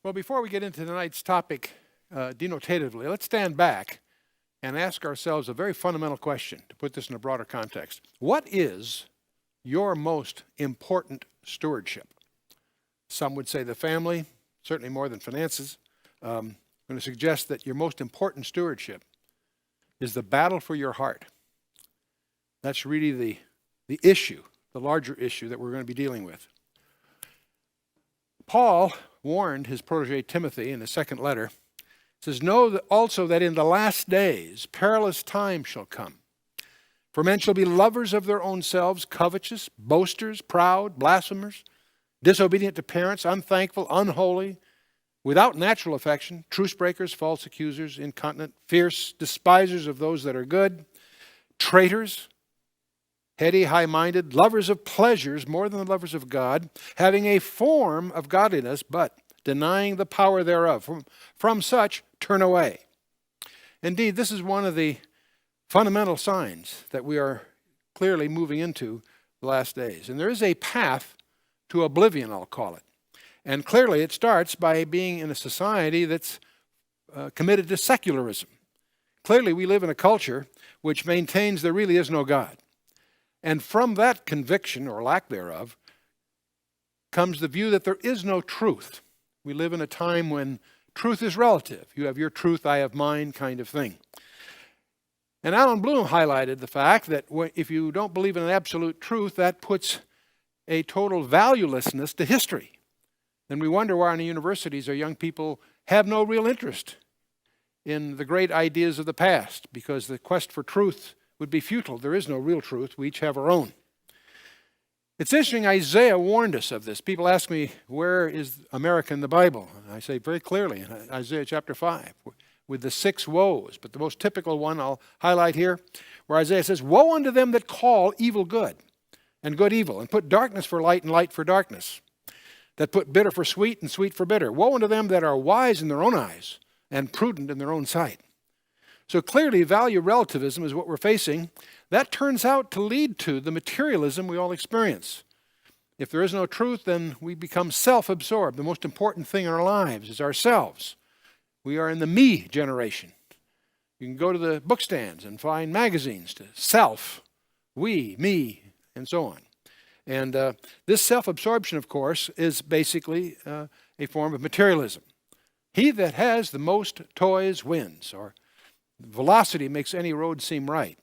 Well, before we get into tonight's topic denotatively, let's stand back and ask ourselves a very fundamental question to put this in a broader context. What is your most important stewardship? Some would say the family, certainly more than finances. I'm going to suggest that your most important stewardship is the battle for your heart. That's really the issue, the larger issue that we're going to be dealing with. Paul warned his protege Timothy in the second letter. He says, "Know also that in the last days perilous times shall come. For men shall be lovers of their own selves, covetous, boasters, proud, blasphemers, disobedient to parents, unthankful, unholy, without natural affection, truce breakers, false accusers, incontinent, fierce, despisers of those that are good, traitors, heady, high-minded, lovers of pleasures more than the lovers of God, having a form of godliness, but denying the power thereof. From such turn away." Indeed, this is one of the fundamental signs that we are clearly moving into the last days. And there is a path to oblivion, I'll call it. And clearly it starts by being in a society that's committed to secularism. Clearly we live in a culture which maintains there really is no God. And from that conviction, or lack thereof, comes the view that there is no truth. We live in a time when truth is relative. You have your truth, I have mine kind of thing. And Alan Bloom highlighted the fact that if you don't believe in an absolute truth, that puts a total valuelessness to history. And we wonder why in the universities our young people have no real interest in the great ideas of the past, because the quest for truth would be futile. There is no real truth. We each have our own. It's interesting, Isaiah warned us of this. People ask me, where is America in the Bible? And I say very clearly in Isaiah chapter 5, with the 6 woes. But the most typical one I'll highlight here, where Isaiah says, "Woe unto them that call evil good, and good evil, and put darkness for light and light for darkness, that put bitter for sweet and sweet for bitter. Woe unto them that are wise in their own eyes, and prudent in their own sight." So clearly, value relativism is what we're facing. That turns out to lead to the materialism we all experience. If there is no truth, then we become self-absorbed. The most important thing in our lives is ourselves. We are in the me generation. You can go to the book stands and find magazines to self, we, me, and so on. And this self-absorption, of course, is basically a form of materialism. He that has the most toys wins, or velocity makes any road seem right.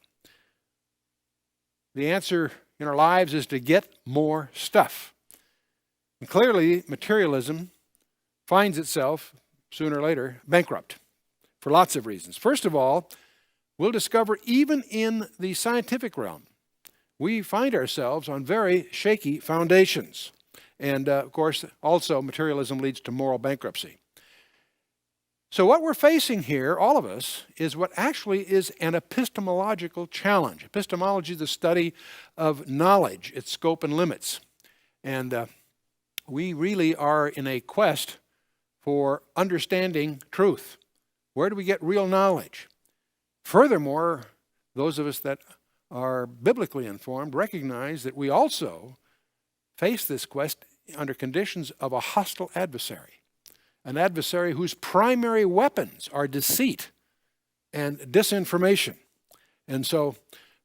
The answer in our lives is to get more stuff. And clearly, materialism finds itself, sooner or later, bankrupt for lots of reasons. First of all, we'll discover even in the scientific realm, we find ourselves on very shaky foundations. And of course, also materialism leads to moral bankruptcy. So what we're facing here, all of us, is what actually is an epistemological challenge. Epistemology is the study of knowledge, its scope and limits. And we really are in a quest for understanding truth. Where do we get real knowledge? Furthermore, those of us that are biblically informed recognize that we also face this quest under conditions of a hostile adversary. An adversary whose primary weapons are deceit and disinformation. And so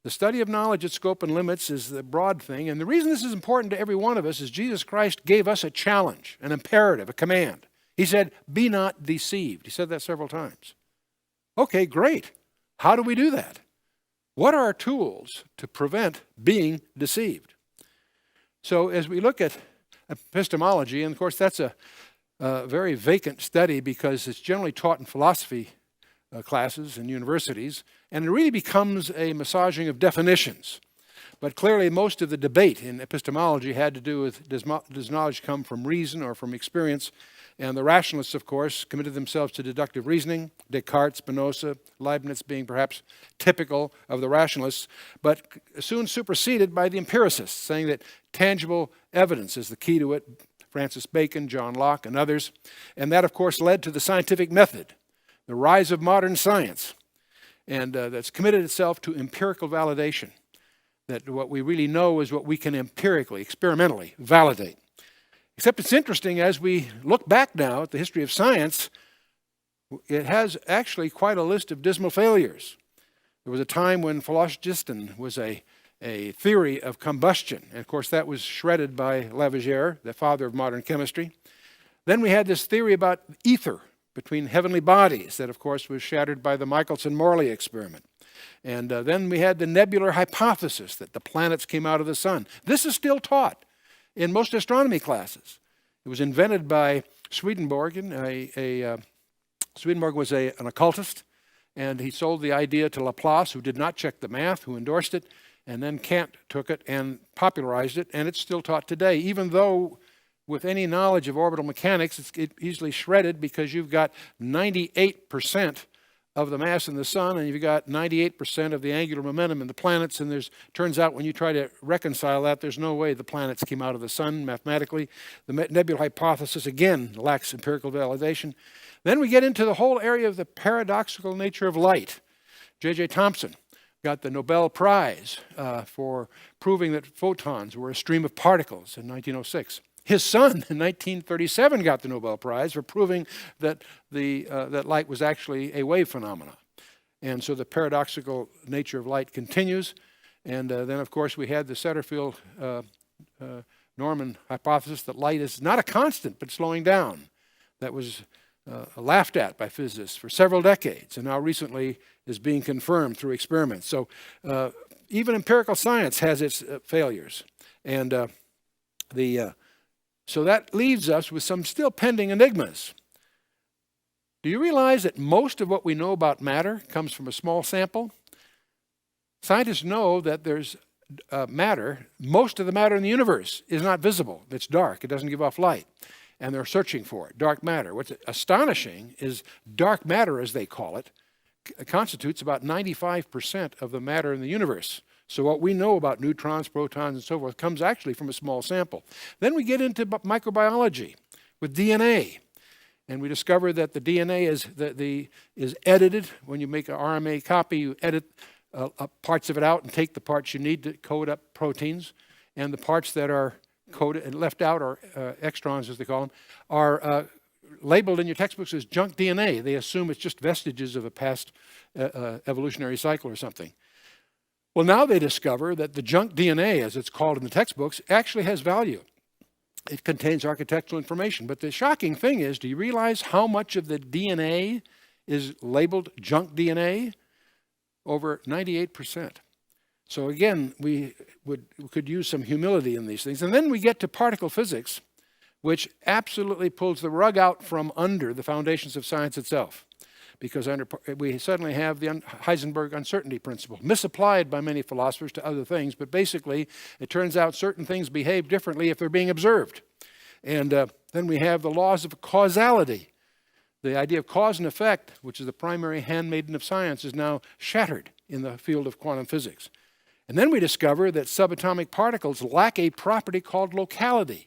the study of knowledge, its scope and limits, is the broad thing. And the reason this is important to every one of us is Jesus Christ gave us a challenge, an imperative, a command. He said, "Be not deceived." He said that several times. Okay, great. How do we do that? What are our tools to prevent being deceived? So as we look at epistemology, and of course that's a very vacant study because it's generally taught in philosophy classes in universities, and it really becomes a massaging of definitions. But clearly most of the debate in epistemology had to do with does knowledge come from reason or from experience? And the rationalists, of course, committed themselves to deductive reasoning, Descartes, Spinoza, Leibniz being perhaps typical of the rationalists, but soon superseded by the empiricists, saying that tangible evidence is the key to it. Francis Bacon, John Locke, and others. And that, of course, led to the scientific method, the rise of modern science, and that's committed itself to empirical validation, that what we really know is what we can empirically, experimentally validate. Except it's interesting, as we look back now at the history of science, it has actually quite a list of dismal failures. There was a time when phlogiston was a theory of combustion. And of course, that was shredded by Lavoisier, the father of modern chemistry. Then we had this theory about ether between heavenly bodies that, of course, was shattered by the Michelson-Morley experiment. And then we had the nebular hypothesis that the planets came out of the sun. This is still taught in most astronomy classes. It was invented by Swedenborg. Swedenborg was an occultist, and he sold the idea to Laplace, who did not check the math, who endorsed it, and then Kant took it and popularized it, and it's still taught today, even though with any knowledge of orbital mechanics, it's easily shredded because you've got 98% of the mass in the sun, and you've got 98% of the angular momentum in the planets, and turns out when you try to reconcile that, there's no way the planets came out of the sun mathematically. The nebular hypothesis, again, lacks empirical validation. Then we get into the whole area of the paradoxical nature of light. J.J. Thomson got the Nobel Prize for proving that photons were a stream of particles in 1906. His son, in 1937, got the Nobel Prize for proving that that light was actually a wave phenomenon. And so the paradoxical nature of light continues. And then, of course, we had the Setterfield-Norman hypothesis that light is not a constant, but slowing down. That was laughed at by physicists for several decades, and now recently is being confirmed through experiments. So even empirical science has its failures. And so that leaves us with some still pending enigmas. Do you realize that most of what we know about matter comes from a small sample? Scientists know that there's matter. Most of the matter in the universe is not visible. It's dark. It doesn't give off light. And they're searching for it, dark matter. What's astonishing is dark matter, as they call it, constitutes about 95% of the matter in the universe. So what we know about neutrons, protons, and so forth comes actually from a small sample. Then we get into microbiology with DNA. And we discover that the DNA is edited. When you make an RNA copy, you edit parts of it out and take the parts you need to code up proteins. And the parts that are coded and left out, or extrons as they call them, are labeled in your textbooks as junk DNA. They assume it's just vestiges of a past evolutionary cycle or something. Well, now they discover that the junk DNA, as it's called in the textbooks, actually has value. It contains architectural information. But the shocking thing is, do you realize how much of the DNA is labeled junk DNA? Over 98%. So again, we could use some humility in these things. And then we get to particle physics, which absolutely pulls the rug out from under the foundations of science itself. Because we suddenly have the Heisenberg uncertainty principle, misapplied by many philosophers to other things, but basically it turns out certain things behave differently if they're being observed. And then we have the laws of causality. The idea of cause and effect, which is the primary handmaiden of science, is now shattered in the field of quantum physics. And then we discover that subatomic particles lack a property called locality.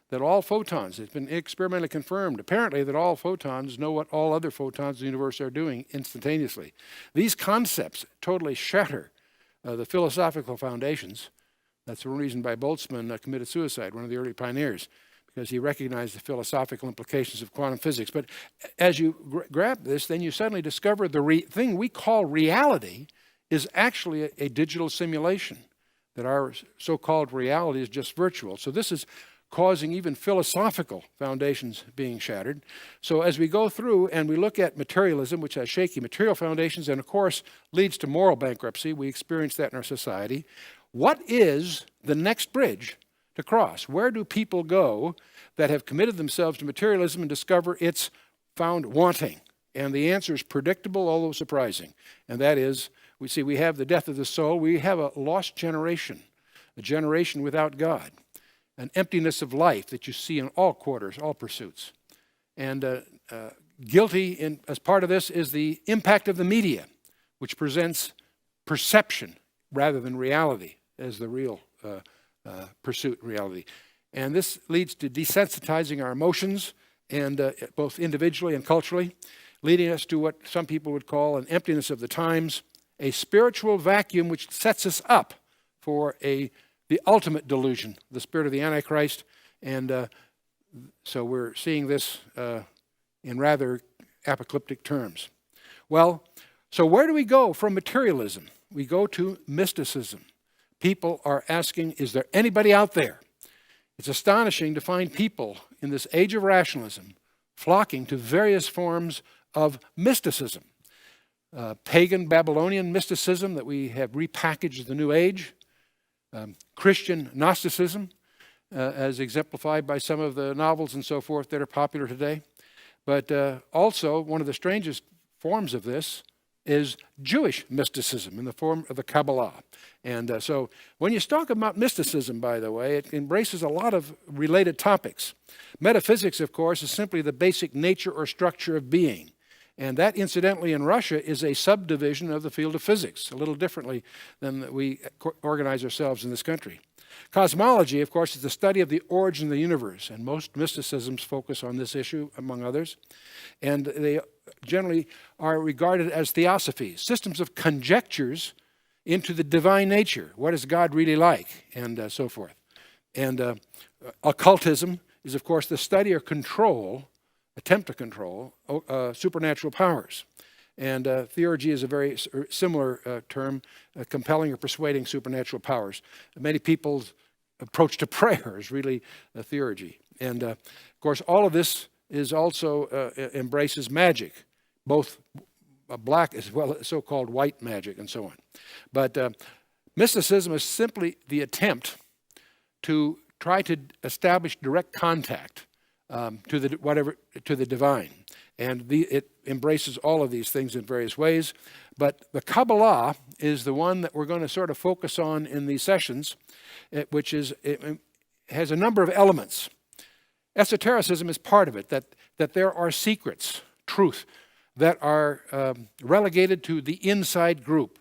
That all photons, it's been experimentally confirmed, apparently that all photons know what all other photons in the universe are doing instantaneously. These concepts totally shatter the philosophical foundations. That's one reason why Boltzmann committed suicide, one of the early pioneers, because he recognized the philosophical implications of quantum physics. But as you grab this, then you suddenly discover the thing we call reality is actually a digital simulation, that our so-called reality is just virtual. So this is causing even philosophical foundations being shattered. So as we go through and we look at materialism, which has shaky material foundations and of course leads to moral bankruptcy, we experience that in our society. What is the next bridge to cross? Where do people go that have committed themselves to materialism and discover it's found wanting? And the answer is predictable, although surprising. And that is, we have the death of the soul. We have a lost generation, a generation without God. An emptiness of life that you see in all quarters, all pursuits. And guilty as part of this is the impact of the media, which presents perception rather than reality as the real pursuit in reality. And this leads to desensitizing our emotions, and both individually and culturally, leading us to what some people would call an emptiness of the times, a spiritual vacuum which sets us up for the ultimate delusion, the spirit of the Antichrist, and So we're seeing this in rather apocalyptic terms. Well, so where do we go from materialism? We go to mysticism. People are asking, is there anybody out there? It's astonishing to find people in this age of rationalism flocking to various forms of mysticism. Pagan Babylonian mysticism that we have repackaged as the New Age, Christian Gnosticism, as exemplified by some of the novels and so forth that are popular today. But also, one of the strangest forms of this is Jewish mysticism in the form of the Kabbalah. And so when you talk about mysticism, by the way, it embraces a lot of related topics. Metaphysics, of course, is simply the basic nature or structure of being. And that, incidentally, in Russia is a subdivision of the field of physics, a little differently than we organize ourselves in this country. Cosmology, of course, is the study of the origin of the universe, and most mysticisms focus on this issue, among others. And they generally are regarded as theosophies, systems of conjectures into the divine nature. What is God really like? And so forth. And occultism is, of course, the study or control, attempt to control, supernatural powers. And theurgy is a very similar term, compelling or persuading supernatural powers. Many people's approach to prayer is really theurgy. And of course, all of this is also embraces magic, both black as well as so-called white magic and so on. But mysticism is simply the attempt to try to establish direct contact to the divine. And it embraces all of these things in various ways. But the Kabbalah is the one that we're going to sort of focus on in these sessions, which it has a number of elements. Esotericism is part of it, that there are secrets, truth, that are relegated to the inside group,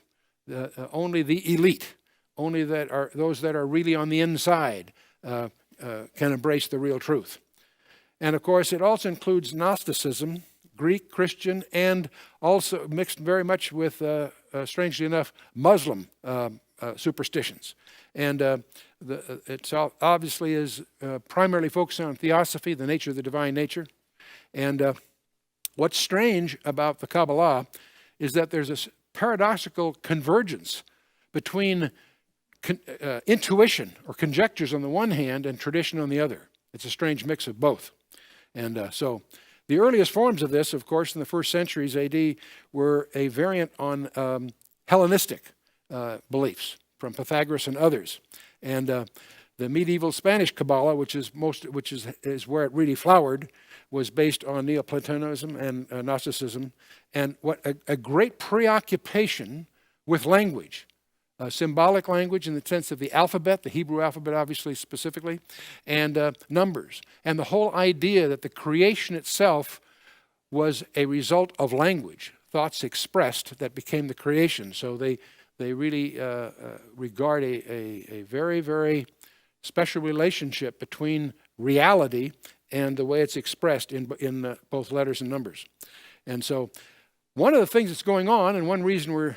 only the elite, only those that are really on the inside can embrace the real truth. And of course, it also includes Gnosticism, Greek, Christian, and also mixed very much with, strangely enough, Muslim superstitions. And it obviously is primarily focusing on theosophy, the nature of the divine nature. And what's strange about the Kabbalah is that there's this paradoxical convergence between intuition or conjectures on the one hand and tradition on the other. It's a strange mix of both. And so the earliest forms of this, of course, in the first centuries AD, were a variant on Hellenistic beliefs from Pythagoras and others. And the medieval Spanish Kabbalah, which is where it really flowered, was based on Neoplatonism and Gnosticism, and what a great preoccupation with language. Symbolic language in the sense of the alphabet, the Hebrew alphabet obviously specifically, and numbers. And the whole idea that the creation itself was a result of language, thoughts expressed that became the creation. So they really regard a very, very special relationship between reality and the way it's expressed in both letters and numbers. And so one of the things that's going on, and one reason we're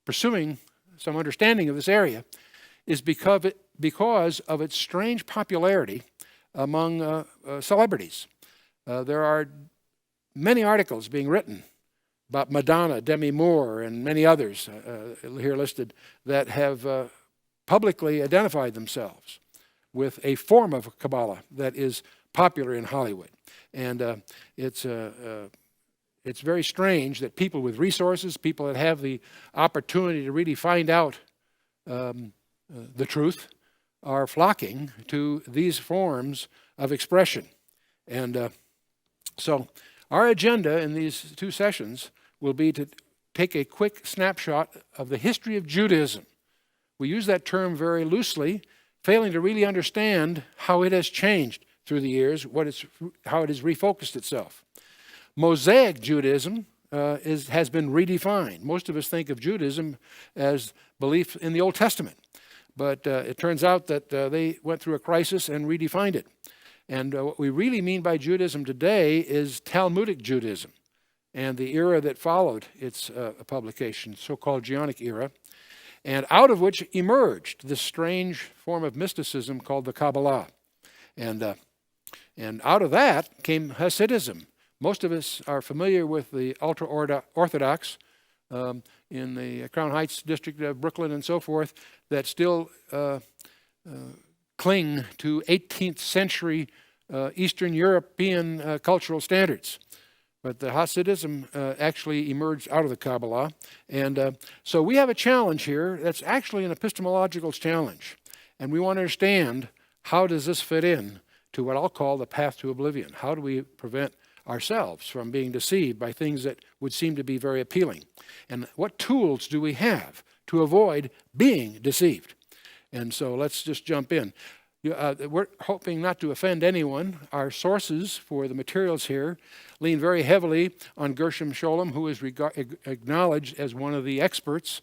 pursuing some understanding of this area, is because of its strange popularity among celebrities. There are many articles being written about Madonna, Demi Moore, and many others here listed that have publicly identified themselves with a form of Kabbalah that is popular in Hollywood. And it's very strange that people with resources, people that have the opportunity to really find out the truth, are flocking to these forms of expression. And so our agenda in these two sessions will be to take a quick snapshot of the history of Judaism. We use that term very loosely, failing to really understand how it has changed through the years, how it has refocused itself. Mosaic Judaism has been redefined. Most of us think of Judaism as belief in the Old Testament, but it turns out that they went through a crisis and redefined it. And what we really mean by Judaism today is Talmudic Judaism and the era that followed its publication, so-called Geonic era, and out of which emerged this strange form of mysticism called the Kabbalah. And And out of that came Hasidism. Most of us are familiar with the ultra-Orthodox in the Crown Heights district of Brooklyn and so forth that still cling to 18th century Eastern European cultural standards. But the Hasidism actually emerged out of the Kabbalah. And so we have a challenge here that's actually an epistemological challenge. And we want to understand, how does this fit in to what I'll call the path to oblivion? How do we prevent ourselves from being deceived by things that would seem to be very appealing? And what tools do we have to avoid being deceived? And so let's just jump in. We're hoping not to offend anyone. Our sources for the materials here lean very heavily on Gershom Scholem, who is acknowledged as one of the experts.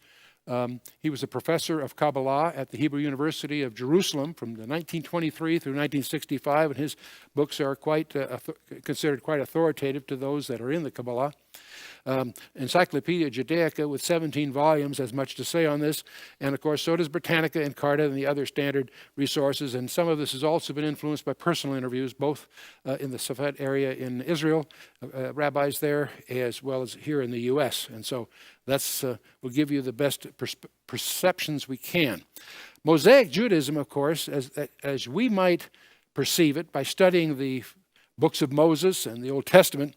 He was a professor of Kabbalah at the Hebrew University of Jerusalem from 1923 through 1965, and his books are considered quite authoritative to those that are in the Kabbalah. Encyclopedia Judaica with 17 volumes has much to say on this, and of course so does Britannica and Carta and the other standard resources, and some of this has also been influenced by personal interviews, both in the Safed area in Israel, rabbis there, as well as here in the U.S., and so that's will give you the best perceptions we can. Mosaic Judaism, of course, as we might perceive it by studying the books of Moses and the Old Testament,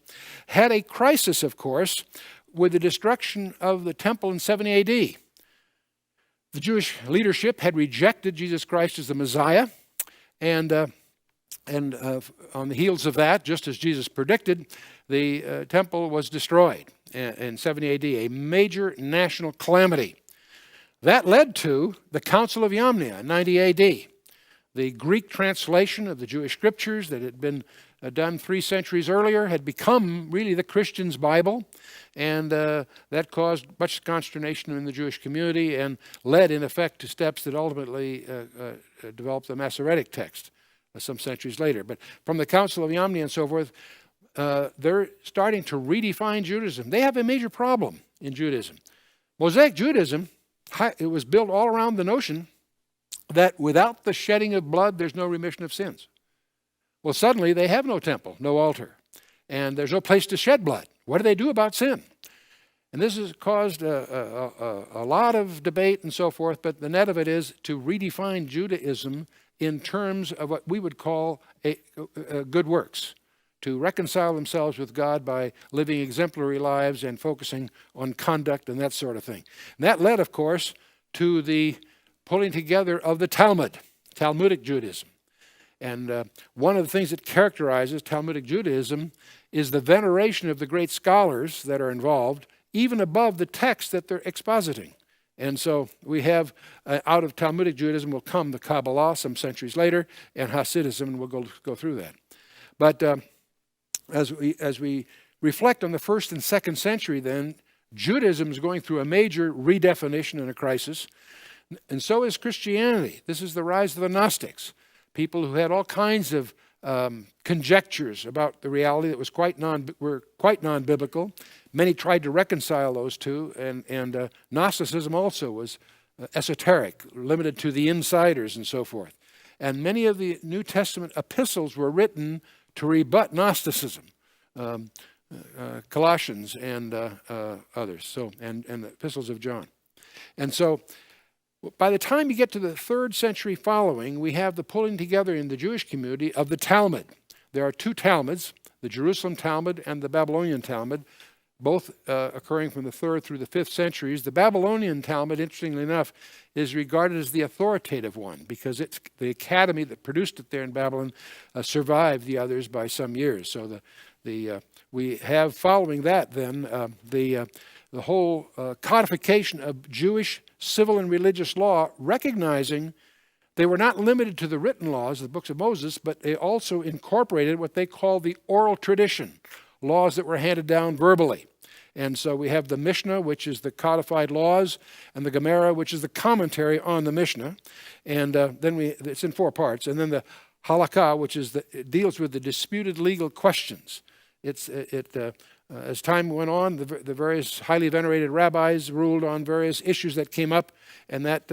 had a crisis, of course, with the destruction of the temple in 70 AD. The Jewish leadership had rejected Jesus Christ as the Messiah, and on the heels of that, just as Jesus predicted, the temple was destroyed in 70 AD, a major national calamity. That led to the Council of Yamnia in 90 AD. The Greek translation of the Jewish scriptures that had been done 3 centuries earlier had become really the Christian's Bible, and that caused much consternation in the Jewish community and led, in effect, to steps that ultimately developed the Masoretic text some centuries later. But from the Council of Yamnia and so forth, they're starting to redefine Judaism. They have a major problem in Judaism. Mosaic Judaism, it was built all around the notion that without the shedding of blood, there's no remission of sins. Well, suddenly they have no temple, no altar, and there's no place to shed blood. What do they do about sin? And this has caused a lot of debate and so forth, but the net of it is to redefine Judaism in terms of what we would call good works, to reconcile themselves with God by living exemplary lives and focusing on conduct and that sort of thing. And that led, of course, to the pulling together of the Talmud, Talmudic Judaism. And one of the things that characterizes Talmudic Judaism is the veneration of the great scholars that are involved, even above the text that they're expositing. And so we have, out of Talmudic Judaism will come the Kabbalah some centuries later, and Hasidism, and we'll go through that. But as we reflect on the 1st and 2nd century then, Judaism is going through a major redefinition and a crisis, and so is Christianity. This is the rise of the Gnostics, people who had all kinds of conjectures about the reality that were quite non-biblical. Many tried to reconcile those two, and Gnosticism also was esoteric, limited to the insiders and so forth. And many of the New Testament epistles were written to rebut Gnosticism, Colossians and others, and the epistles of John. And so by the time you get to the 3rd century following, we have the pulling together in the Jewish community of the Talmud. There are 2 Talmuds, the Jerusalem Talmud and the Babylonian Talmud, both occurring from the 3rd through the 5th centuries. The Babylonian Talmud, interestingly enough, is regarded as the authoritative one because it's the academy that produced it there in Babylon survived the others by some years. So we have following that then the whole codification of Jewish civil and religious law, recognizing they were not limited to the written laws, the books of Moses, but they also incorporated what they call the oral tradition, laws that were handed down verbally. And so we have the Mishnah, which is the codified laws, and the Gemara, which is the commentary on the Mishnah. And then it's in 4 parts. And then the Halakha, which deals with the disputed legal questions. As time went on, the various highly venerated rabbis ruled on various issues that came up, and that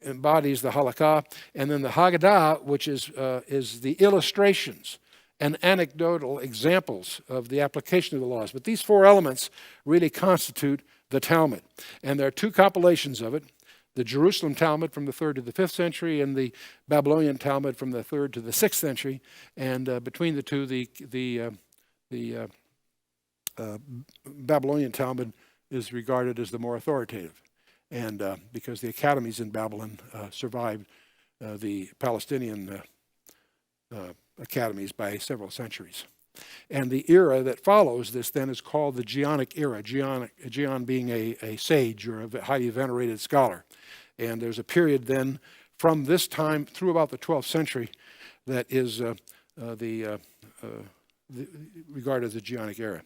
embodies the halakha, and then the Haggadah, which is the illustrations and anecdotal examples of the application of the laws. But these four elements really constitute the Talmud. And there are two compilations of it: the Jerusalem Talmud from the 3rd to the 5th century, and the Babylonian Talmud from the 3rd to the 6th century. And between the two, the Babylonian Talmud is regarded as the more authoritative, and because the academies in Babylon survived the Palestinian academies by several centuries. And the era that follows this then is called the Geonic era, Geon being a sage or a highly venerated scholar. And there's a period then from this time through about the 12th century that is regarded as the Geonic era.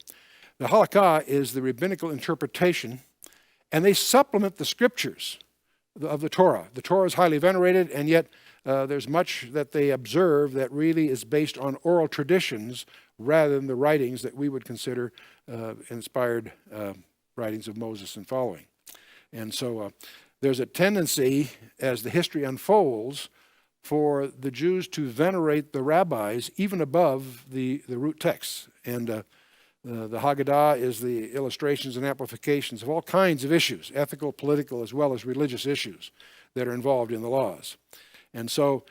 The halakha is the rabbinical interpretation, and they supplement the scriptures of the Torah. The Torah is highly venerated, and yet there's much that they observe that really is based on oral traditions rather than the writings that we would consider inspired writings of Moses and following. And so there's a tendency, as the history unfolds, for the Jews to venerate the rabbis even above the root texts. And the Haggadah is the illustrations and amplifications of all kinds of issues, ethical, political, as well as religious issues that are involved in the laws. And so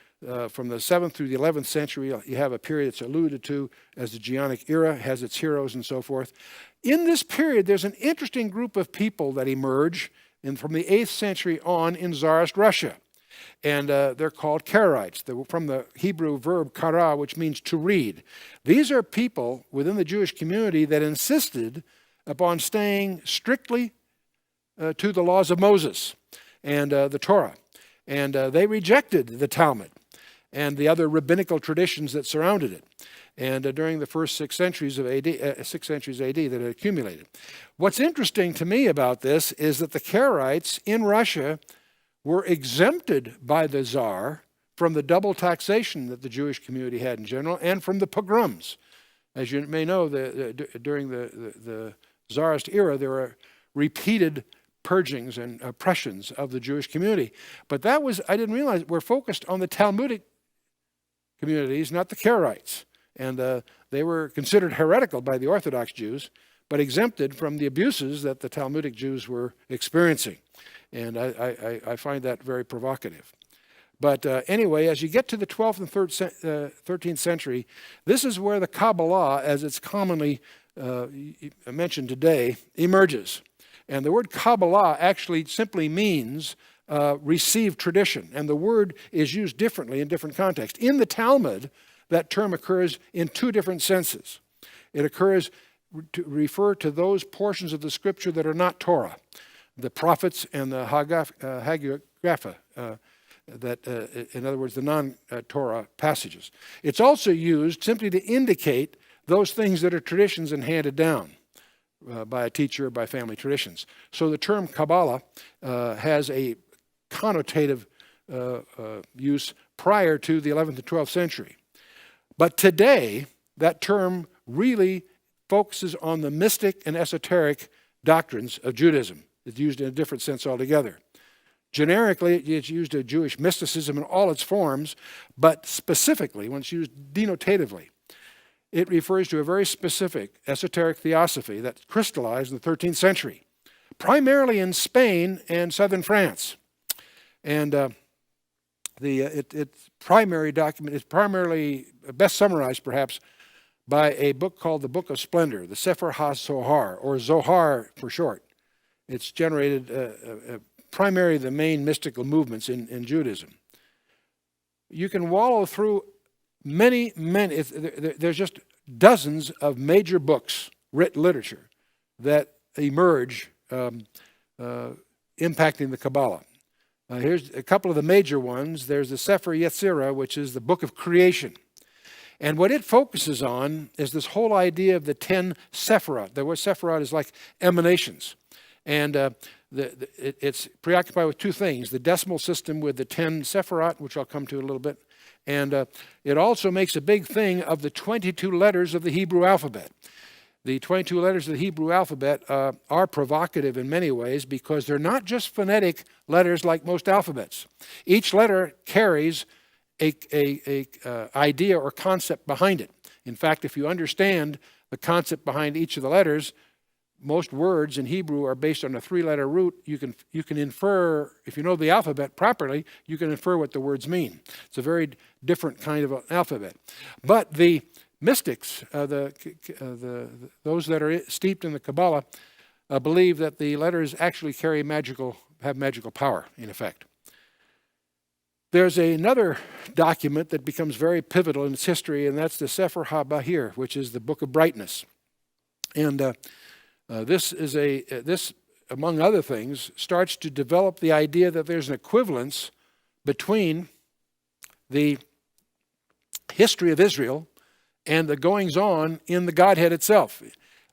from the 7th through the 11th century, you have a period that's alluded to as the Geonic era, has its heroes and so forth. In this period, there's an interesting group of people that emerge from the 8th century on in Tsarist Russia. And they're called Karaites, from the Hebrew verb kara, which means to read. These are people within the Jewish community that insisted upon staying strictly to the laws of Moses and the Torah. And they rejected the Talmud and the other rabbinical traditions that surrounded it. And during the first 6 centuries AD that had accumulated. What's interesting to me about this is that the Karaites in Russia were exempted by the Tsar from the double taxation that the Jewish community had in general, and from the pogroms. As you may know, during the Tsarist era, there were repeated purgings and oppressions of the Jewish community. But that was, I didn't realize, we're focused on the Talmudic communities, not the Karaites. And they were considered heretical by the Orthodox Jews, but exempted from the abuses that the Talmudic Jews were experiencing. And I find that very provocative. But anyway, as you get to the 12th and 13th century, this is where the Kabbalah, as it's commonly mentioned today, emerges. And the word Kabbalah actually simply means received tradition. And the word is used differently in different contexts. In the Talmud, that term occurs in two different senses. It occurs to refer to those portions of the scripture that are not Torah, the prophets and the Hagiographa, in other words, the non-Torah passages. It's also used simply to indicate those things that are traditions and handed down by a teacher or by family traditions. So the term Kabbalah has a connotative use prior to the 11th and 12th century. But today, that term really focuses on the mystic and esoteric doctrines of Judaism. It's used in a different sense altogether. Generically, it's used of Jewish mysticism in all its forms, but specifically, when it's used denotatively, it refers to a very specific esoteric theosophy that crystallized in the 13th century, primarily in Spain and southern France. And its primary document is primarily best summarized, perhaps, by a book called the Book of Splendor, the Sefer HaZohar, or Zohar for short. It's generated primarily the main mystical movements in Judaism. You can wallow through many, there's just dozens of major books, written literature, that emerge impacting the Kabbalah. Here's a couple of the major ones. There's the Sefer Yetzirah, which is the book of creation. And what it focuses on is this whole idea of the 10 Sephirot. The word Sephirot is like emanations. And it's preoccupied with two things: the decimal system with the 10 Sephirot, which I'll come to in a little bit, and it also makes a big thing of the 22 letters of the Hebrew alphabet. The 22 letters of the Hebrew alphabet are provocative in many ways because they're not just phonetic letters like most alphabets. Each letter carries a idea or concept behind it. In fact, if you understand the concept behind each of the letters, most words in Hebrew are based on a 3-letter root. You can infer, if you know the alphabet properly, you can infer what the words mean. It's a very different kind of an alphabet. But the mystics, those that are steeped in the Kabbalah, believe that the letters actually have magical power, in effect. There's another document that becomes very pivotal in its history, and that's the Sefer HaBahir, which is the Book of Brightness. And this, among other things, starts to develop the idea that there's an equivalence between the history of Israel and the goings-on in the Godhead itself,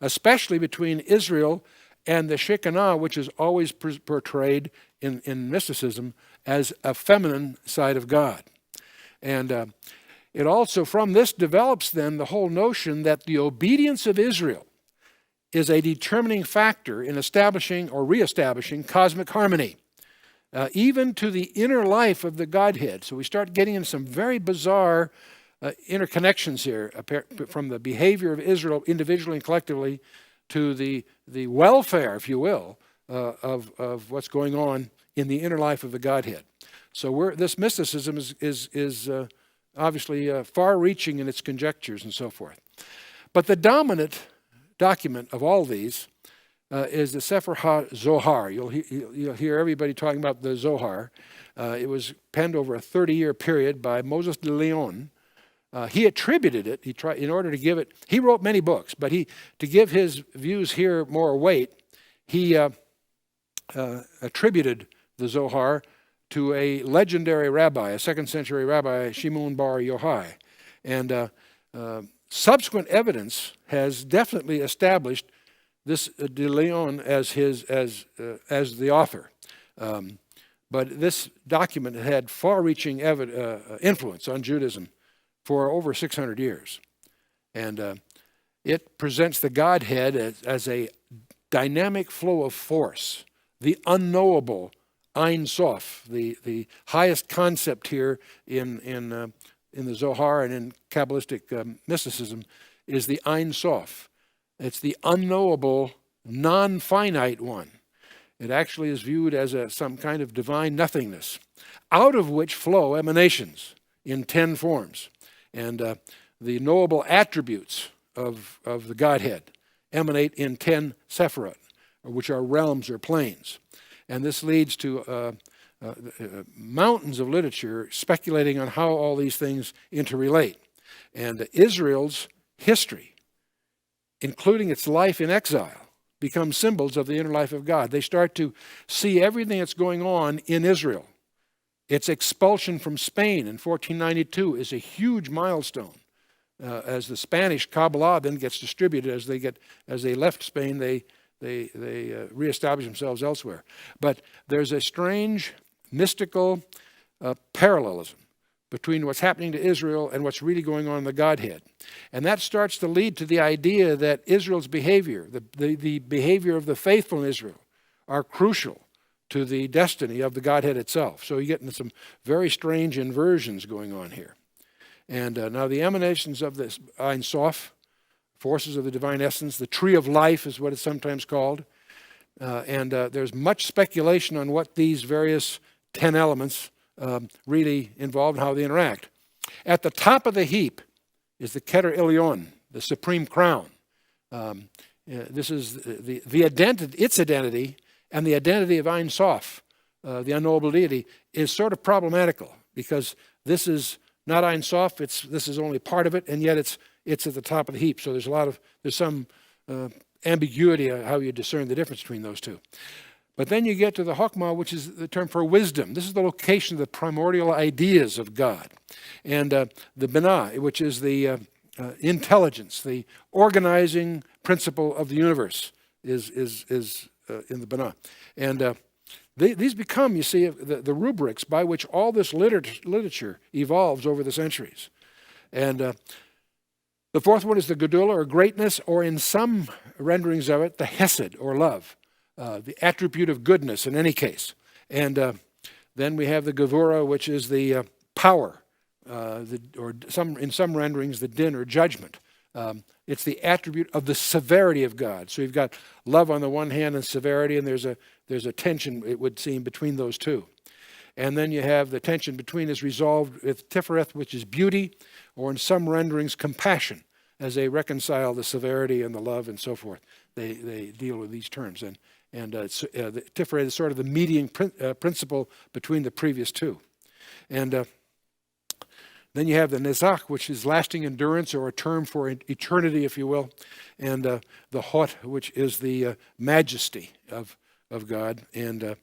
especially between Israel and the Shekinah, which is always portrayed in mysticism as a feminine side of God. And it also, from this, develops then the whole notion that the obedience of Israel is a determining factor in establishing or reestablishing cosmic harmony, even to the inner life of the Godhead. So we start getting into some very bizarre interconnections here, from the behavior of Israel individually and collectively to the welfare, if you will, of what's going on in the inner life of the Godhead. So this mysticism is obviously far-reaching in its conjectures and so forth. But the dominant document of all these is the Sefer HaZohar. You'll hear everybody talking about the Zohar. It was penned over a 30-year period by Moses de Leon. He attributed it. In order to give it. He wrote many books, but to give his views here more weight, he attributed the Zohar to a legendary rabbi, a 2nd century rabbi, Shimon bar Yochai, and subsequent evidence has definitely established this de Leon as the author. But this document had far-reaching influence on Judaism for over 600 years. And it presents the Godhead as a dynamic flow of force, the unknowable Ein Sof, the highest concept here in the Zohar and in Kabbalistic mysticism is the Ein Sof. It's the unknowable, non-finite one. It actually is viewed as some kind of divine nothingness, out of which flow emanations in 10 forms. And the knowable attributes of the Godhead emanate in 10 sephirot, which are realms or planes. And this leads to mountains of literature speculating on how all these things interrelate. And Israel's history, including its life in exile, become symbols of the inner life of God. They start to see everything that's going on in Israel. Its expulsion from Spain in 1492 is a huge milestone. As the Spanish Kabbalah then gets distributed, as they left Spain, they reestablish themselves elsewhere. But there's a strange mystical parallelism between what's happening to Israel and what's really going on in the Godhead. And that starts to lead to the idea that Israel's behavior, the behavior of the faithful in Israel, are crucial to the destiny of the Godhead itself. So you get into some very strange inversions going on here. And now the emanations of this Ein Sof, forces of the divine essence, the tree of life is what it's sometimes called. And there's much speculation on what these various 10 elements really involve and how they interact. At the top of the heap is the Keter Elyon, the supreme crown. This is the identity, its identity, and the identity of Ein Sof, the unknowable deity, is sort of problematical because this is not Ein Sof. This is only part of it, and yet it's at the top of the heap. So there's some ambiguity of how you discern the difference between those two. But then you get to the Chokmah, which is the term for wisdom. This is the location of the primordial ideas of God. And the Binah, which is the intelligence, the organizing principle of the universe, is in the Binah. And these become, you see, the rubrics by which all this literature evolves over the centuries. And The fourth one is the Gedula, or greatness, or in some renderings of it, the Hesed, or love, the attribute of goodness in any case. And then we have the Gevura, which is the power, in some renderings, the din, or judgment. It's the attribute of the severity of God. So you've got love on the one hand and severity, and there's a tension, it would seem, between those two. And then you have the tension between is resolved with Tifereth, which is beauty, or in some renderings, compassion, as they reconcile the severity and the love and so forth. They deal with these terms. And the Tifereth is sort of the median principle between the previous two. And then you have the Nezach, which is lasting endurance, or a term for eternity, if you will. And the Hot, which is the majesty of God. And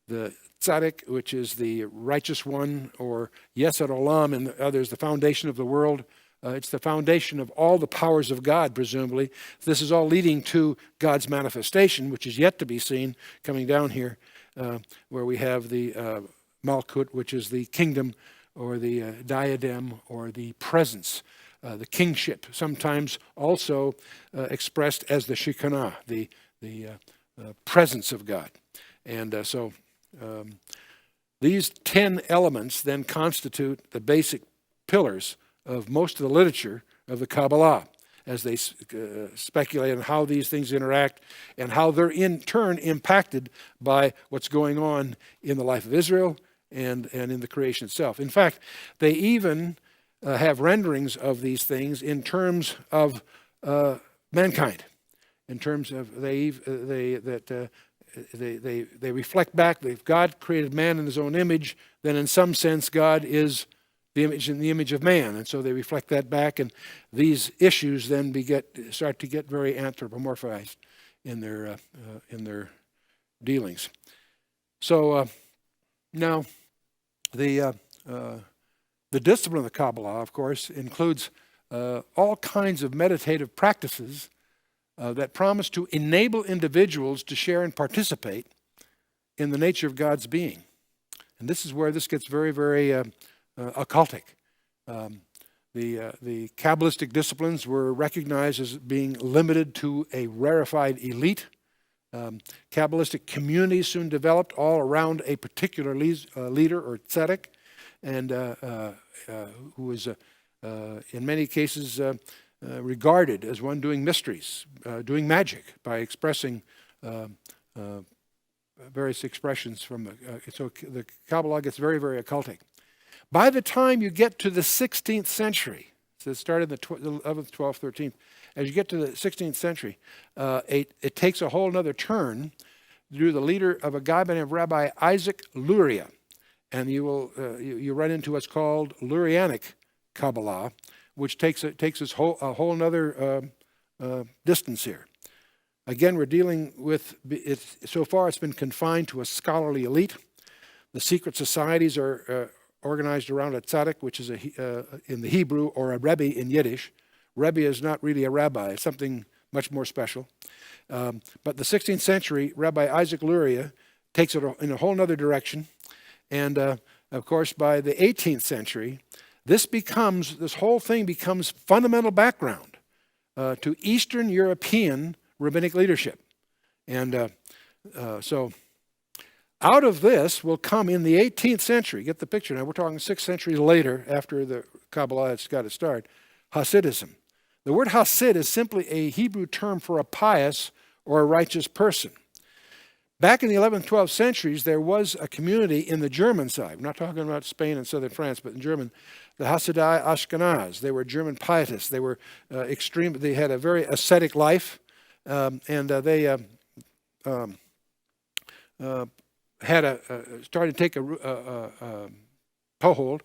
the Tzaddik, which is the righteous one, or Yesod Olam, and others, the foundation of the world. It's the foundation of all the powers of God, presumably. This is all leading to God's manifestation, which is yet to be seen, coming down here, where we have the Malkut, which is the kingdom, or the diadem, or the presence, the kingship, sometimes also expressed as the Shekinah, the presence of God. And so these 10 elements then constitute the basic pillars of most of the literature of the Kabbalah, as they speculate on how these things interact and how they're in turn impacted by what's going on in the life of Israel and in the creation itself. In fact, they even have renderings of these things in terms of mankind, in terms of they reflect back that if God created man in his own image, then in some sense God is the image in the image of man. And so they reflect that back, and these issues then start to get very anthropomorphized in their dealings. So now the discipline of the Kabbalah, of course, includes all kinds of meditative practices that promise to enable individuals to share and participate in the nature of God's being. And this is where this gets very, very occultic. The Kabbalistic disciplines were recognized as being limited to a rarefied elite. Kabbalistic communities soon developed all around a particular leader or tzaddik, and who was, in many cases, regarded as one doing mysteries, doing magic by expressing various expressions from so the Kabbalah gets very, very occultic. By the time you get to the 16th century, so it started in the 11th, 12th, 13th, as you get to the 16th century, it takes a whole other turn through the leader of a guy by the name of Rabbi Isaac Luria. And you will you run into what's called Lurianic Kabbalah, which takes this a whole other distance here. Again, we're dealing with it. So far, it's been confined to a scholarly elite. The secret societies are organized around a tzaddik, which is in the Hebrew, or a rebbe in Yiddish. Rebbe is not really a rabbi; it's something much more special. But the 16th century, Rabbi Isaac Luria takes it in a whole other direction, and of course, by the 18th century, this whole thing becomes fundamental background to Eastern European rabbinic leadership. And so out of this will come in the 18th century, get the picture now, we're talking 6 centuries later after the Kabbalah has got its start, Hasidism. The word Hasid is simply a Hebrew term for a pious or a righteous person. Back in the 11th, 12th centuries, there was a community in the German side. We're not talking about Spain and southern France, but in German, the Hasidai Ashkenaz. They were German pietists. They were extreme. They had a very ascetic life, and they started to take a toehold,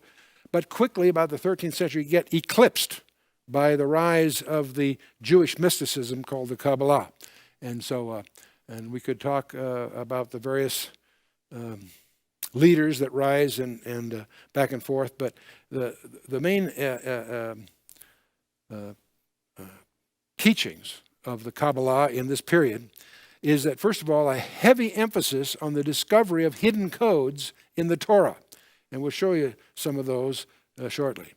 but quickly, about the 13th century, get eclipsed by the rise of the Jewish mysticism called the Kabbalah. And so, and we could talk about the various leaders that rise and back and forth, but the main teachings of the Kabbalah in this period is that, first of all, a heavy emphasis on the discovery of hidden codes in the Torah. And we'll show you some of those shortly.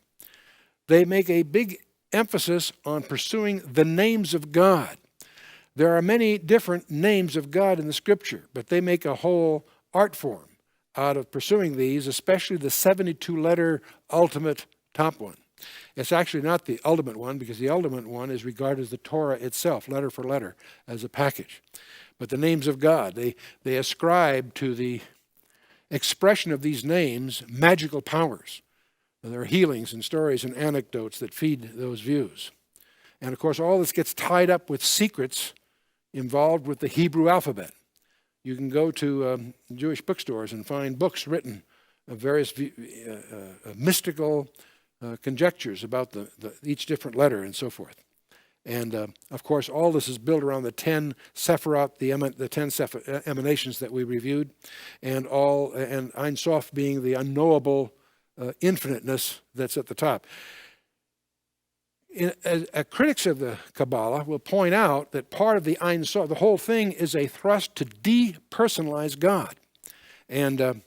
They make a big emphasis on pursuing the names of God. There are many different names of God in the Scripture, but they make a whole art form out of pursuing these, especially the 72-letter ultimate top one. It's actually not the ultimate one, because the ultimate one is regarded as the Torah itself, letter for letter, as a package. But the names of God, they ascribe to the expression of these names magical powers. There are healings and stories and anecdotes that feed those views. And of course, all this gets tied up with secrets involved with the Hebrew alphabet. You can go to Jewish bookstores and find books written of various mystical conjectures about each different letter and so forth. And of course, all this is built around the 10 sephirot, the 10 emanations that we reviewed, and Ein Sof being the unknowable infiniteness that's at the top. Critics of the Kabbalah will point out that part of the Ein Sof, the whole thing, is a thrust to depersonalize God, and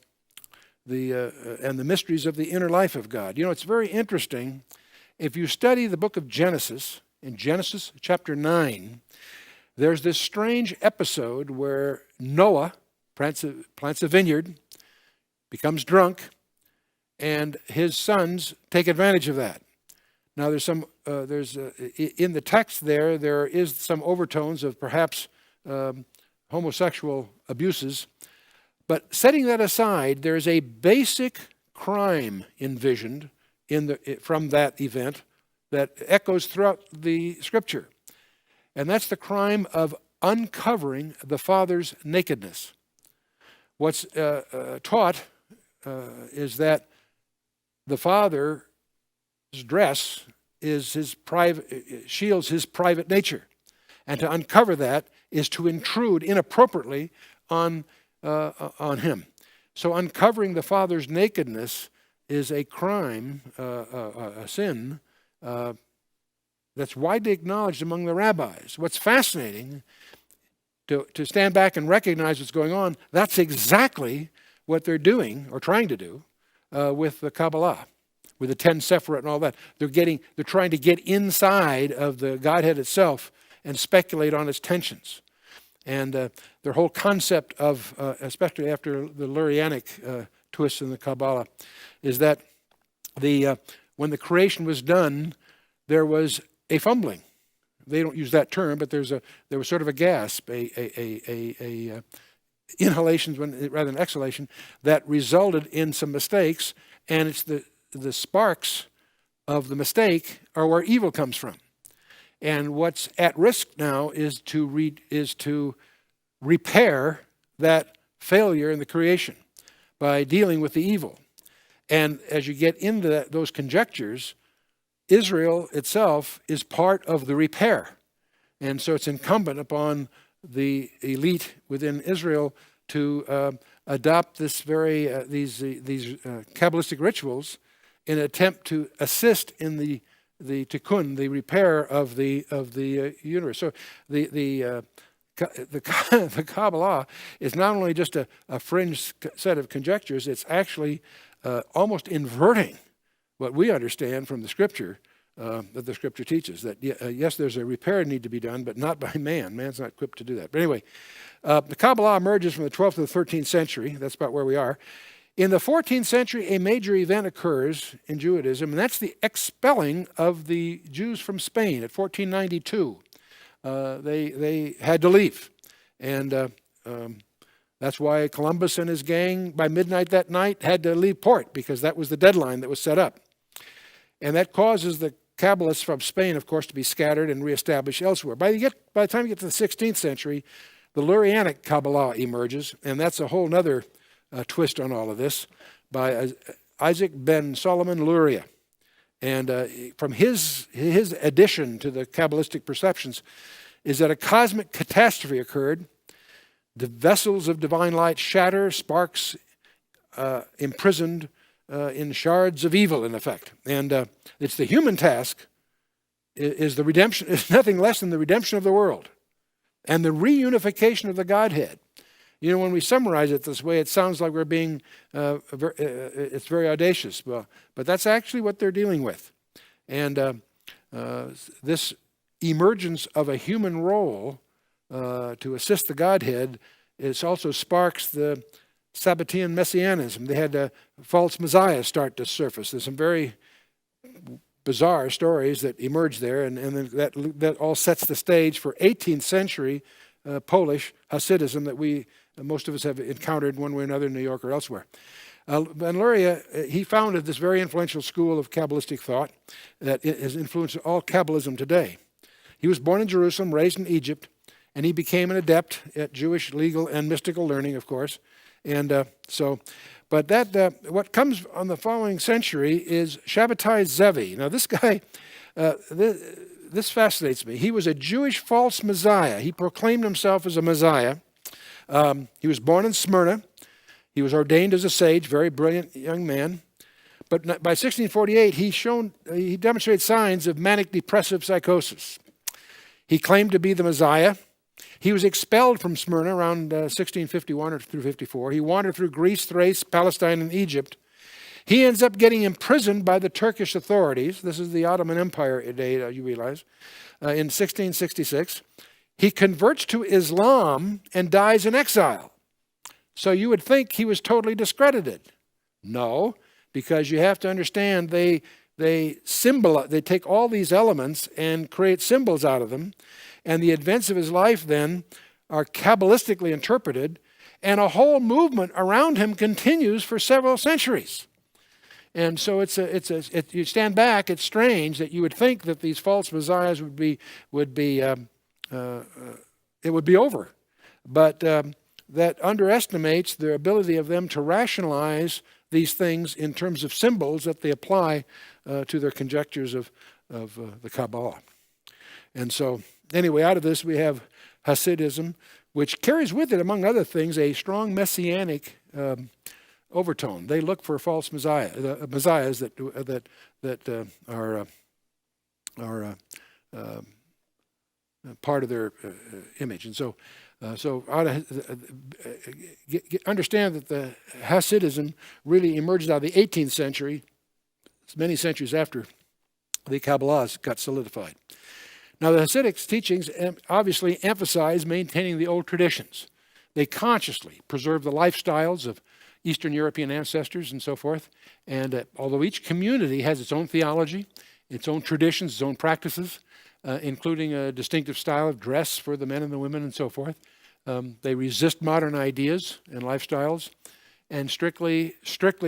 the mysteries of the inner life of God. You know, it's very interesting. If you study the book of Genesis, in Genesis chapter 9, there's this strange episode where Noah plants a vineyard, becomes drunk, and his sons take advantage of that. Now, in the text there is some overtones of perhaps homosexual abuses, but setting that aside, there's a basic crime envisioned from that event that echoes throughout the Scripture, and that's the crime of uncovering the father's nakedness. What's taught is that the father's dress shields his private nature, and to uncover that is to intrude inappropriately on him. So uncovering the father's nakedness is a crime, a sin, that's widely acknowledged among the rabbis. What's fascinating, to stand back and recognize what's going on, that's exactly what they're doing, or trying to do, with the Kabbalah, with the 10 sephirot and all that. They're trying to get inside of the Godhead itself and speculate on its tensions. And their whole concept of, especially after the Lurianic twist in the Kabbalah, is that when the creation was done, there was a fumbling. They don't use that term, but there was sort of a gasp, a inhalation rather than exhalation, that resulted in some mistakes, and it's the sparks of the mistake are where evil comes from. And what's at risk now is to repair that failure in the creation by dealing with the evil. And as you get into those conjectures, Israel itself is part of the repair. And so it's incumbent upon the elite within Israel to adopt these Kabbalistic rituals in an attempt to assist in the tikkun, the repair of the universe. So the Kabbalah is not only just a fringe set of conjectures, it's actually almost inverting what we understand from the Scripture, that the Scripture teaches. That yes, there's a repair need to be done, but not by man. Man's not equipped to do that. But anyway, the Kabbalah emerges from the 12th to the 13th century. That's about where we are. In the 14th century, a major event occurs in Judaism, and that's the expelling of the Jews from Spain at 1492. They had to leave, and that's why Columbus and his gang, by midnight that night, had to leave port, because that was the deadline that was set up. And that causes the Kabbalists from Spain, of course, to be scattered and reestablished elsewhere. By the time you get to the 16th century, the Lurianic Kabbalah emerges, and that's a whole other twist on all of this, by Isaac ben Solomon Luria. And from his addition to the Kabbalistic perceptions is that a cosmic catastrophe occurred. The vessels of divine light shatter, sparks imprisoned in shards of evil, in effect. And it's the human task is the redemption, is nothing less than the redemption of the world and the reunification of the Godhead. You know, when we summarize it this way, it sounds like we're being, it's very audacious, but that's actually what they're dealing with. And this emergence of a human role to assist the Godhead, it also sparks the Sabbatean messianism. They had false messiahs start to surface. There's some very bizarre stories that emerge there, and that all sets the stage for 18th century Polish Hasidism that most of us have encountered one way or another in New York or elsewhere. Van Luria, he founded this very influential school of Kabbalistic thought that has influenced all Kabbalism today. He was born in Jerusalem, raised in Egypt, and he became an adept at Jewish legal and mystical learning, of course. And what comes on the following century is Shabbatai Zevi. Now this guy, this fascinates me. He was a Jewish false messiah. He proclaimed himself as a messiah. He was born in Smyrna. He was ordained as a sage, very brilliant young man. But by 1648, he demonstrated signs of manic depressive psychosis. He claimed to be the Messiah. He was expelled from Smyrna around 1651 or through 54. He wandered through Greece, Thrace, Palestine, and Egypt. He ends up getting imprisoned by the Turkish authorities. This is the Ottoman Empire day, you realize, in 1666. He converts to Islam and dies in exile. So you would think he was totally discredited. No, because you have to understand they take all these elements and create symbols out of them, and the events of his life then are Kabbalistically interpreted, and a whole movement around him continues for several centuries. And so you stand back, it's strange that you would think that these false messiahs would be over. But that underestimates the ability of them to rationalize these things in terms of symbols that they apply to their conjectures of the Kabbalah. And so, anyway, out of this we have Hasidism, which carries with it, among other things, a strong messianic overtone. They look for false messiahs that are part of their image. And so understand that the Hasidism really emerged out of the 18th century, many centuries after the Kabbalahs got solidified. Now, the Hasidic teachings obviously emphasize maintaining the old traditions. They consciously preserve the lifestyles of Eastern European ancestors and so forth. And although each community has its own theology, its own traditions, its own practices, including a distinctive style of dress for the men and the women and so forth, they resist modern ideas and lifestyles, and strictly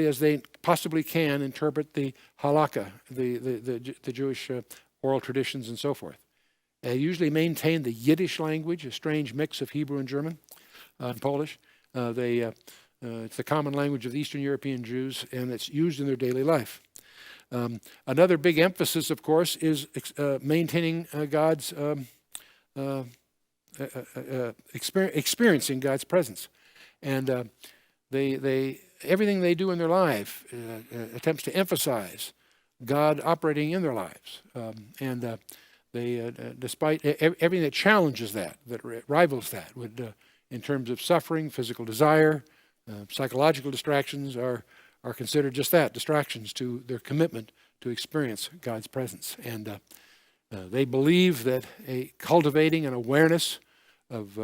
as they possibly can interpret the halakha, the Jewish oral traditions and so forth. They usually maintain the Yiddish language, a strange mix of Hebrew and German and Polish. It's the common language of the Eastern European Jews, and it's used in their daily life. Another big emphasis, of course, is maintaining God's experiencing God's presence, and everything they do in their life attempts to emphasize God operating in their lives, and they, despite everything that challenges that rivals that, in terms of suffering, physical desire, psychological distractions are considered just that, distractions to their commitment to experience God's presence. And they believe that cultivating an awareness of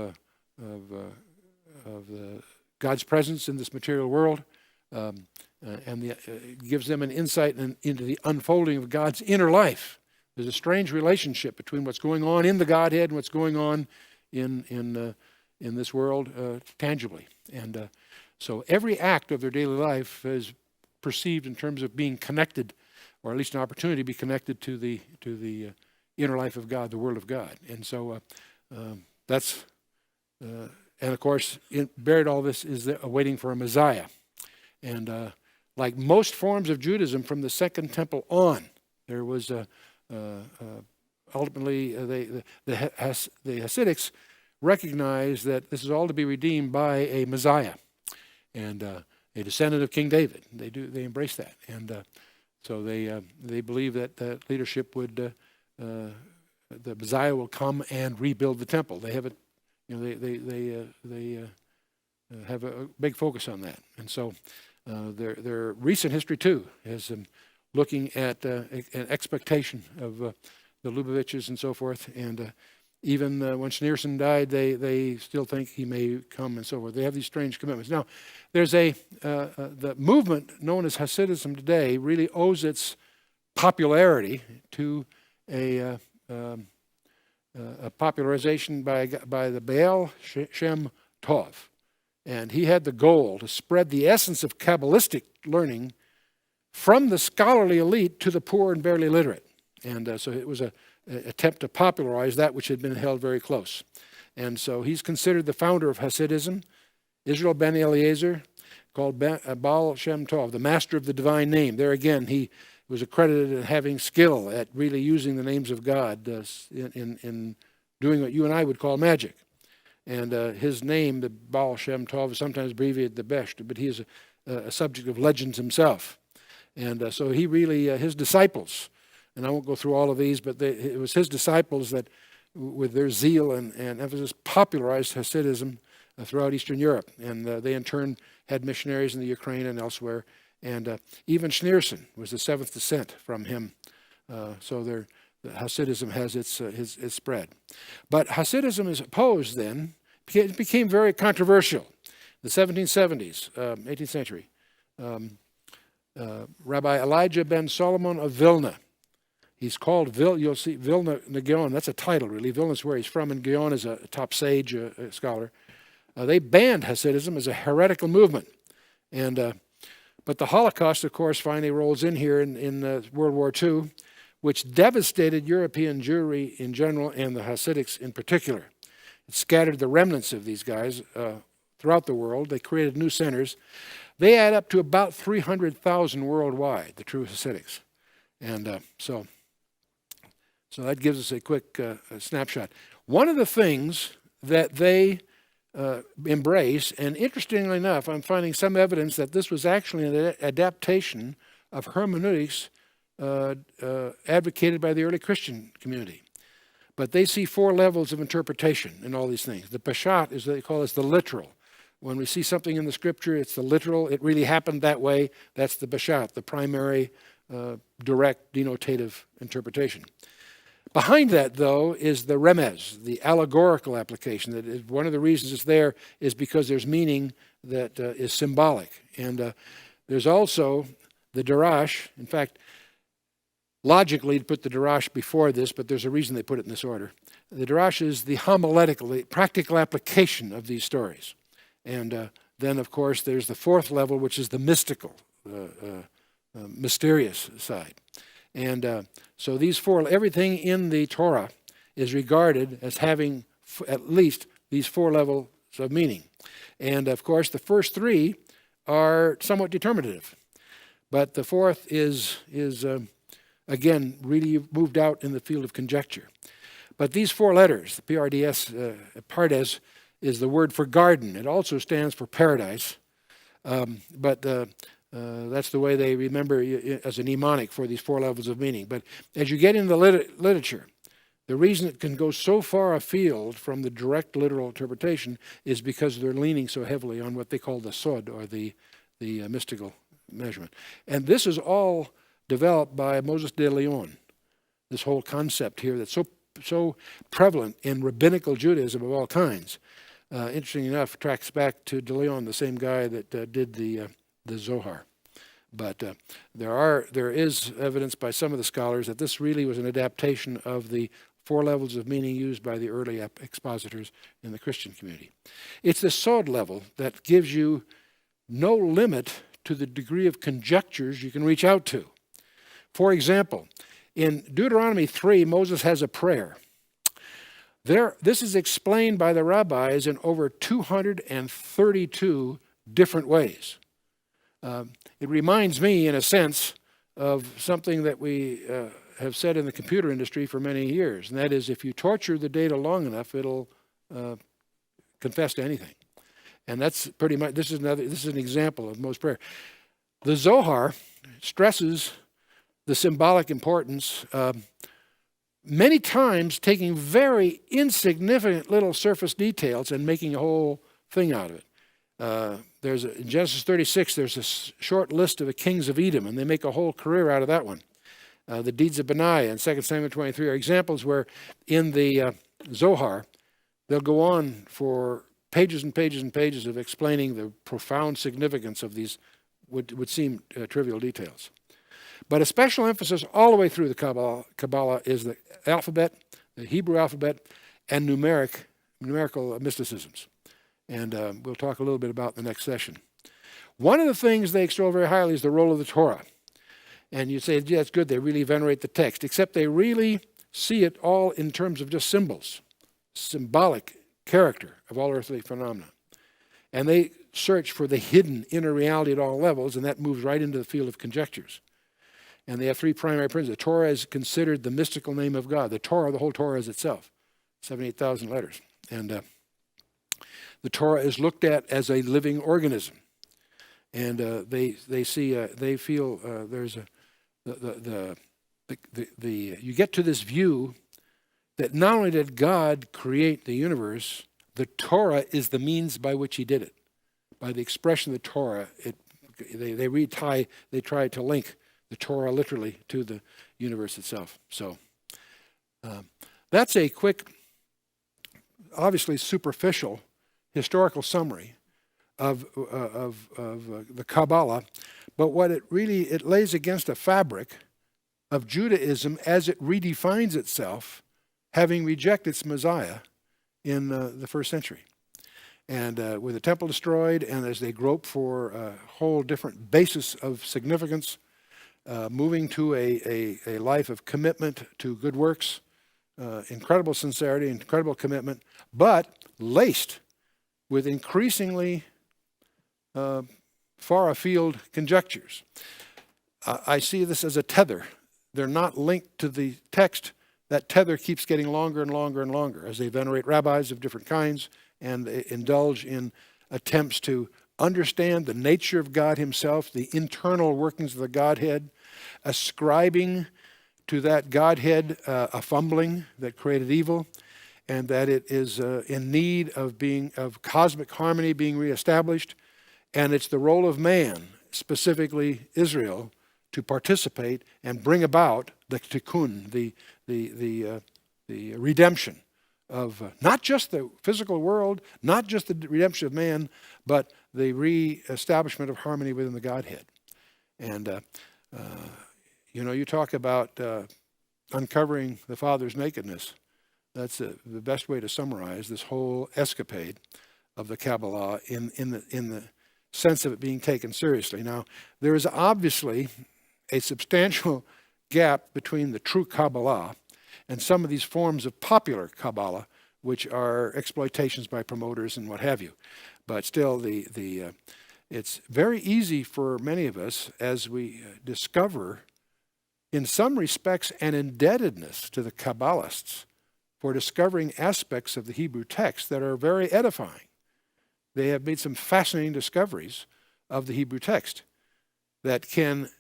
God's presence in this material world gives them an insight into the unfolding of God's inner life. There's a strange relationship between what's going on in the Godhead and what's going on in this world tangibly. And so every act of their daily life is perceived in terms of being connected, or at least an opportunity to be connected to the inner life of God, the Word of God. And so that's, and of course, buried all this is waiting for a Messiah. And like most forms of Judaism from the Second Temple on, there was ultimately the Hasidics recognized that this is all to be redeemed by a Messiah, and a descendant of King David. They embrace that, and so they believe that leadership would the Messiah will come and rebuild the temple. They have it, they have a big focus on that, and so their recent history too has looking at an expectation of the Lubavitches and so forth. And even when Schneerson died, they still think he may come and so forth. They have these strange commitments. Now, there's the movement known as Hasidism today really owes its popularity to a popularization by the Baal Shem Tov. And he had the goal to spread the essence of Kabbalistic learning from the scholarly elite to the poor and barely literate. And so it was an attempt to popularize that which had been held very close. And so he's considered the founder of Hasidism. Israel ben Eliezer, called Baal Shem Tov, the master of the divine name. There again, he was accredited as having skill at really using the names of God in doing what you and I would call magic. And his name, the Baal Shem Tov, is sometimes abbreviated the Besht, but he is a subject of legends himself. And so he really, his disciples, and I won't go through all of these, but it was his disciples that, with their zeal and emphasis, popularized Hasidism throughout Eastern Europe. And they in turn had missionaries in the Ukraine and elsewhere. And even Schneerson was the seventh descent from him. So the Hasidism has its spread. But Hasidism is opposed then. It became very controversial. The 1770s, 18th century. Rabbi Elijah ben Solomon of Vilna. He's called you'll see Vilna Gaon. That's a title, really. Vilna is where he's from, and Gaon is a top sage, a scholar. They banned Hasidism as a heretical movement. But the Holocaust, of course, finally rolls in here in World War II, which devastated European Jewry in general and the Hasidics in particular. It scattered the remnants of these guys throughout the world. They created new centers. They add up to about 300,000 worldwide, the true Hasidics. And so that gives us a quick snapshot. One of the things that they embrace, and interestingly enough, I'm finding some evidence that this was actually an adaptation of hermeneutics advocated by the early Christian community. But they see four levels of interpretation in all these things. The Peshat is what they call the literal. When we see something in the scripture, it's the literal. It really happened that way. That's the Peshat, the primary direct denotative interpretation. Behind that, though, is the remez, the allegorical application. That is, one of the reasons it's there is because there's meaning that is symbolic. And there's also the darash. In fact, logically, to put the darash before this, but there's a reason they put it in this order. The darash is the homiletical, the practical application of these stories. And then, of course, there's the fourth level, which is the mystical, mysterious side. And so these four, everything in the Torah is regarded as having at least these four levels of meaning. And of course, the first three are somewhat determinative. But the fourth is again, really moved out in the field of conjecture. But these four letters, the PRDS, Pardes, is the word for garden. It also stands for paradise. But that's the way they remember as a mnemonic for these four levels of meaning. But as you get into the literature, the reason it can go so far afield from the direct literal interpretation is because they're leaning so heavily on what they call the sod, or the mystical measurement. And this is all developed by Moses de Leon, this whole concept here that's so prevalent in rabbinical Judaism of all kinds. Interesting enough, tracks back to de Leon, the same guy that did the Zohar. But there is evidence by some of the scholars that this really was an adaptation of the four levels of meaning used by the early expositors in the Christian community. It's the sod level that gives you no limit to the degree of conjectures you can reach out to. For example, in Deuteronomy 3, Moses has a prayer. This is explained by the rabbis in over 232 different ways. It reminds me, in a sense, of something that we have said in the computer industry for many years, and that is, if you torture the data long enough, it'll confess to anything. And that's pretty much, this is an example of most prayer. The Zohar stresses the symbolic importance, many times taking very insignificant little surface details and making a whole thing out of it. In Genesis 36, there's a short list of the kings of Edom, and they make a whole career out of that one. The deeds of Benaiah and 2 Samuel 23 are examples where in the Zohar, they'll go on for pages and pages and pages of explaining the profound significance of these would seem trivial details. But a special emphasis all the way through the Kabbalah is the alphabet, the Hebrew alphabet, and numerical mysticisms. And we'll talk a little bit about in the next session. One of the things they extol very highly is the role of the Torah. And you say, yeah, it's good, they really venerate the text, except they really see it all in terms of just symbols, symbolic character of all earthly phenomena. And they search for the hidden inner reality at all levels, and that moves right into the field of conjectures. And they have three primary principles. The Torah is considered the mystical name of God. The Torah, the whole Torah is itself, 78,000 letters. And the Torah is looked at as a living organism. And they feel there's you get to this view that not only did God create the universe, the Torah is the means by which he did it. By the expression of the Torah, they try to link the Torah literally to the universe itself. So that's a quick, obviously superficial historical summary of the Kabbalah, but what it lays against a fabric of Judaism as it redefines itself, having rejected its Messiah in the first century. And with the temple destroyed, and as they grope for a whole different basis of significance, moving to a life of commitment to good works, incredible sincerity, incredible commitment, but laced with increasingly far afield conjectures. I see this as a tether. They're not linked to the text. That tether keeps getting longer and longer and longer as they venerate rabbis of different kinds and indulge in attempts to understand the nature of God himself, the internal workings of the Godhead, ascribing to that Godhead a fumbling that created evil, and that it is in need of cosmic harmony being reestablished, and it's the role of man, specifically Israel, to participate and bring about the tikkun, the redemption of not just the physical world, not just the redemption of man, but the re-establishment of harmony within the Godhead. And you talk about uncovering the Father's nakedness. That's the best way to summarize this whole escapade of the Kabbalah in the sense of it being taken seriously. Now, there is obviously a substantial gap between the true Kabbalah and some of these forms of popular Kabbalah, which are exploitations by promoters and what have you. But still, it's very easy for many of us as we discover, in some respects, an indebtedness to the Kabbalists for discovering aspects of the Hebrew text that are very edifying. They have made some fascinating discoveries of the Hebrew text that can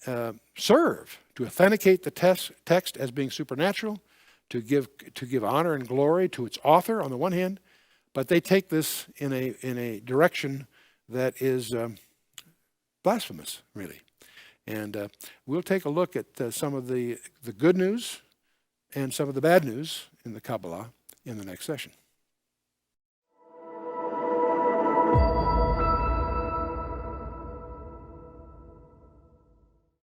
serve to authenticate the text as being supernatural, to give honor and glory to its author on the one hand, but they take this in a direction that is blasphemous, really. And we'll take a look at some of the good news and some of the bad news in the Kabbalah in the next session.